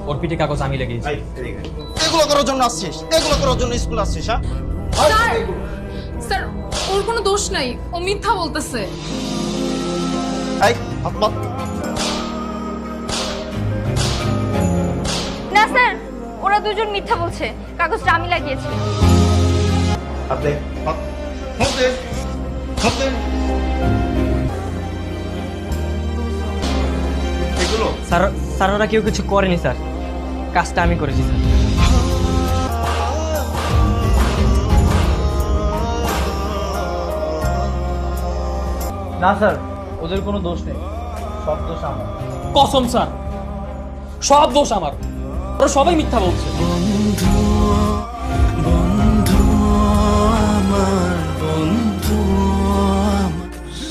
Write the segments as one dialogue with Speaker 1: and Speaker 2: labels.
Speaker 1: ওর পিঠে কাগজ আমি লেগেছি।
Speaker 2: এগুলো করার জন্য আসছিস? এগুলো করার জন্য স্কুল আসছিস? হ্যাঁ
Speaker 3: স্যার স্যার ওর কোনো দোষ নাই, ও মিথ্যা বলতেছে।
Speaker 2: এই হাত বাঁধ।
Speaker 4: না স্যার, ওরা দুজন মিথ্যা বলছে, কাগজটা আমি লাগিয়েছি।
Speaker 2: হাত দে, হাত হাত দে, হাত দে। এগুলো
Speaker 1: স্যার স্যার ওরা কেউ কিছু করেনি স্যার, কাজটা আমি করেছি স্যার।
Speaker 5: না স্যার, ওদের কোনো দোষ নেই, সব দোষ আমার।
Speaker 1: কসম স্যার, সব দোষ আমার, ওরা সবাই মিথ্যা বলছে।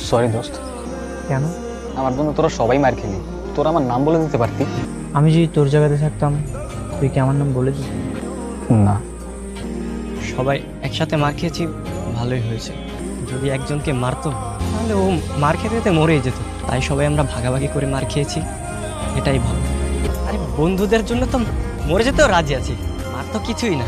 Speaker 6: সরি দোস্ত।
Speaker 7: কেন?
Speaker 6: আমার জন্য তোরা সবাই মার খেলি, তোরা আমার নাম বলে দিতে পারতি।
Speaker 7: আমি যদি তোর জায়গাতে থাকতাম তুই কি আমার নাম বলে দিতি?
Speaker 6: না,
Speaker 1: সবাই একসাথে মার খেয়েছি, ভালোই হয়েছে। যদি একজনকে মারতো তাহলে ও মার খেতে খেতে মরেই যেত। তাই সবাই আমরা ভাগাভাগি করে মার খেয়েছি, এটাই ভালো। আরে বন্ধুদের জন্য তো মরে যেতেও রাজি আছি, মার তো কিছুই না।